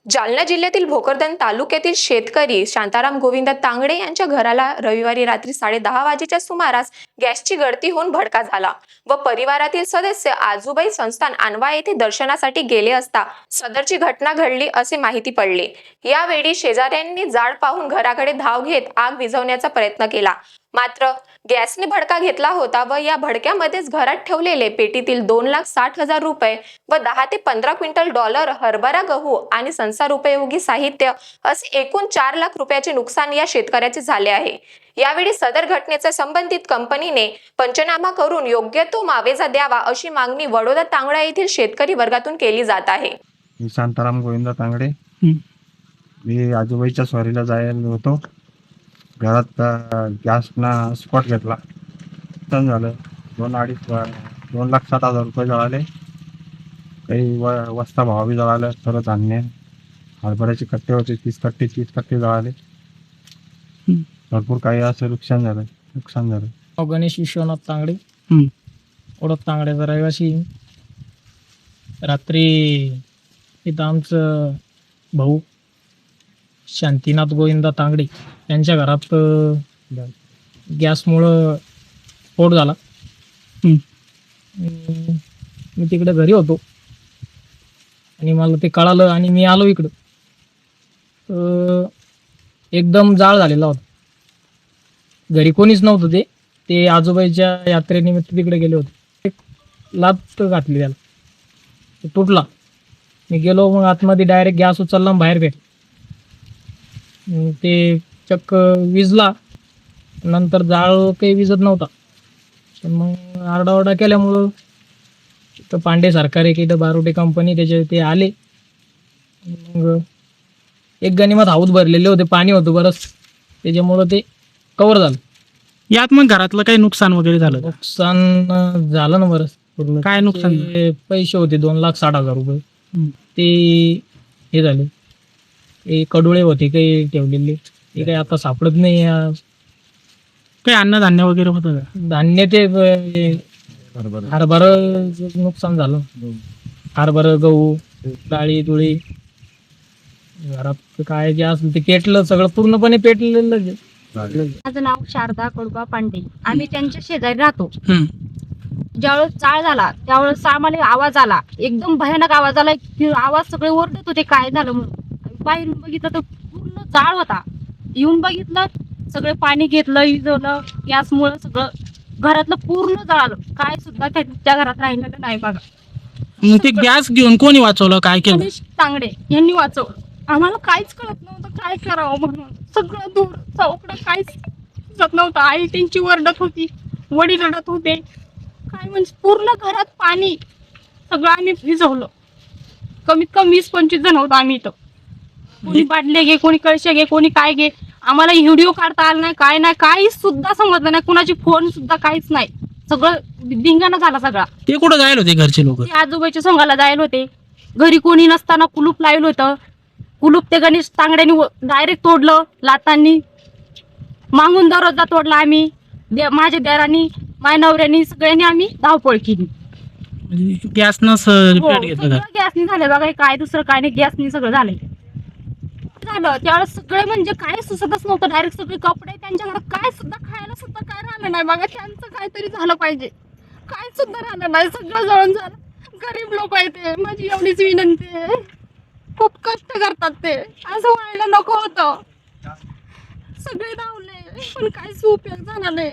जालना जिल्ह्यातील भोकरदन तालुक्यातील शेतकरी शांताराम गोविंद तांगडे यांच्या घराला रविवारी रात्री 10:30 वाजेच्या सुमारास गॅसची गळती होऊन भडका झाला व परिवारातील सदस्य आजूबाई संस्थान आणवा येथे दर्शनासाठी गेले असता सदरची घटना घडली असे माहिती पडले। यावेळी शेजाऱ्यांनी जाळ पाहून घराकडे धाव घेत आग विझवण्याचा प्रयत्न केला, मात्र गॅसने भडका घेतला होता व या भडक्यामध्येच घरात ठेवलेले पेटीतील 2,60,000 रुपये व 10 ते 15 क्विंटल डॉलर, हरभरा, गहू आणि संसार उपयोगी साहित्य असे एकूण 4 लाख रुपयाचे नुकसान या शेतकऱ्याचे झाले आहे। यावेळी सदर घटनेचा संबंधित कंपनीने पंचनामा करून योग्य तो मावेजा द्यावा अशी मागणी वडोदा तांगडा येथील शेतकरी वर्गातून केली जात आहे। मी शांताराम गोविंद तांगडे। मी आजूबाईच्या स्वारीला जायला होतो। घरात गॅसना स्पॉट घेतला, नुकसान झालं। 2,60,000 रुपये जळाले। काही वस्ता भावाबी जळालं। सर्व धान्य, हरभऱ्याचे कट्टे होते 30 कट्टे जळाले। भरपूर काही असं नुकसान झालं। गणेश विश्वनाथ तांगडे, ओळख तांगड्याचा रहिवासी। रात्री इथं आमचं भाऊ शांतीनाथ गोविंद तांगडे यांच्या घरात गॅसमुळं स्फोट झाला। मी तिकडे घरी होतो आणि मला ते कळालं आणि मी आलो इकडं। एकदम जाळ झालेला होता। घरी कोणीच नव्हतं। ते आजोबाईच्या यात्रेनिमित्त तिकडे गेले होते। एक लात घातली त्याला, तो तुटला। मी गेलो, मग आतमध्ये डायरेक्ट गॅस उचलला बाहेर भेट ते चक्क विजला। नंतर जाळ काही विजत नव्हता, पण मग आरडाओरडा केल्यामुळं तर पांडे सरकार एक इथं बारोटे कंपनी त्याचे ते आले। मग एक गणिमत हाऊस भरलेले होते, पाणी होतं बरंच, त्याच्यामुळं ते कव्हर झालं। यात मग घरातलं काही नुकसान वगैरे झालं? नुकसान झालं ना बरंच पूर्ण। काय नुकसान? पैसे होते 2,60,000 रुपये, ते हे झाले। ते कडुळे होते काही ठेवलेले, ते काही आता सापडत नाही। काही अन्नधान्य वगैरे होतं का? धान्य ते हरभरा नुकसान झालं। हरभरा, गहू, डाळी दुळी, घरात काय जे असेल ते पेटलं, सगळं पूर्णपणे पेटलेलं। माझं नाव शारदा कडबा पांडे। आम्ही त्यांच्या शेजारी राहतो। ज्यावेळेस जाळ झाला त्यावेळेस आम्हाला आवाज आला, एकदम भयानक आवाज आला। आवाज सगळे ओरडत होते काय झालं म्हणून। बाहेरून बघितलं तर पूर्ण जाळ होता। येऊन बघितलं, सगळे पाणी घेतलं, विझवलं। गॅसमुळे सगळं घरातलं पूर्ण जळालं। काय सुद्धा त्या घरात राहिलेलं नाही बघा। मग ते गॅस घेऊन कोणी वाचवलं? काय केलं? गणेश तांगडे यांनी वाचवलं। आम्हाला काहीच कळत नव्हतं काय करावं म्हणून। सगळं दूर चौकडं काहीच सुचत नव्हतं। आई त्यांची वरडत होती, वडील रडत होते। काय म्हणजे पूर्ण घरात पाणी, सगळं आम्ही भिजवलं। कमीत कमी 20-25 जण होतो आम्ही इथं। कोणी बाटले घे, कोणी कळशे घे, कोणी काय घे। आम्हाला व्हिडिओ काढता आला नाही, काय नाही, काही सुद्धा समजलं नाही। कुणाची फोन सुद्धा काहीच नाही। सगळं धिंगाणा झाला सगळा। ते कुठं जायला होते घरचे लोक? ते आजोबाईच्या सोंगाला जायला होते। घरी कोणी नसताना कुलूप लावलं होतं। कुलूप ते गणेश तांगड्यांनी डायरेक्ट तोडलं लातांनी। मागून दरवाजा तोडला आम्ही, माझ्या देरांनी, माझ्या नवऱ्यानी, सगळ्यांनी आम्ही धावपळ केली। गॅसनं रिपेअर घेतलं का? गॅसनी झालं बघा, काय दुसरं काय नाही, गॅसनी सगळं झालं। त्यावेळेस सगळे म्हणजे काय सुचतच नव्हतं। डायरेक्ट सगळे कपडे, त्यांच्या घरात काय सुद्धा खायला सुद्धा काय राहिलं नाही बघा। त्यांचं काहीतरी झालं पाहिजे, काय सुद्धा राहिलं नाही, सगळं जळून झालं। गरीब लोक आहेत ते, माझी एवढीच विनंती आहे। खूप कष्ट करतात ते, असं व्हायला नको होतं। सगळे धावले पण काहीच उपयोग झाला नाही।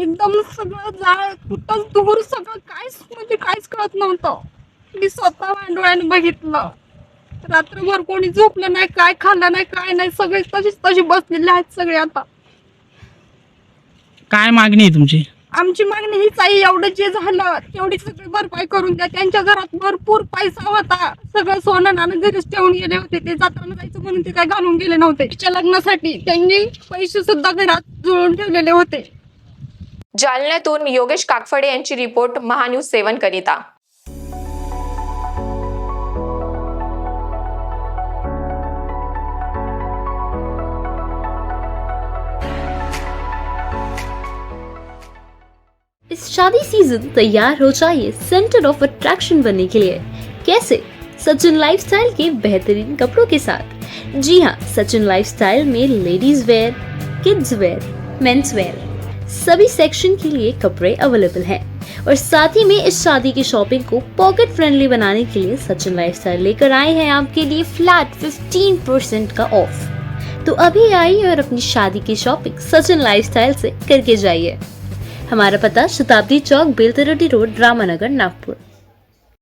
एकदम सगळं जाळ कुठं दूर, सगळं काहीच म्हणजे काहीच कळत नव्हतं। मी स्वतः डोळ्याने बघितलं। रात्रभर कोणी झोपलं नाही, काय खाल्लं नाही, काय नाही, सगळे तशी बसलेले आहेत सगळे। आता काय मागणी आहे तुमची? आमची मागणी हीच आहे, एवढं जे झालं तेवढी सगळी भरपाई करून द्या। त्यांच्या घरात भरपूर पैसा होता, सगळं सोनं नाणं घरीच ठेवून गेले होते। ते जत्राला जायचं म्हणून ते काय घालून गेले नव्हते। तिच्या लग्नासाठी त्यांनी पैसे सुद्धा घरात जुळवून ठेवलेले होते। जालन्यातून योगेश काकफडे यांची रिपोर्ट, महान्यूज 7 करिता। इस शादी सीजन तैयार हो जाइए सेंटर ऑफ अट्रैक्शन बनने के लिए। कैसे? सचिन लाइफस्टाइल के बेहतरीन कपड़ों के साथ। जी हाँ, सचिन लाइफस्टाइल में ladies wear, kids wear, men's wear सभी सेक्शन के लिए कपड़े अवेलेबल हैं। और साथ ही में इस शादी की शॉपिंग को पॉकेट फ्रेंडली बनाने के लिए सचिन लाइफस्टाइल लेकर आए हैं आपके लिए फ्लैट 15% का ऑफ। तो अभी आइए और अपनी शादी की शॉपिंग सचिन लाइफस्टाइल से करके जाइए। हमारा पता शताब्दी चौक, बेलतरोटी रोड, रामानगर, नागपुर।